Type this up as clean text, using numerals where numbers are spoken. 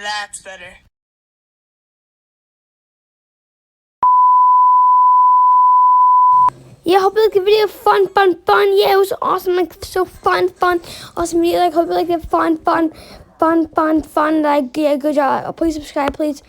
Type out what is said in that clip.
That's better. Yeah, hope you like the video. Fun. Yeah, it was awesome. Like, so fun. Awesome video. Like, hope you like it. Fun. Like, yeah, good job. Please subscribe, please.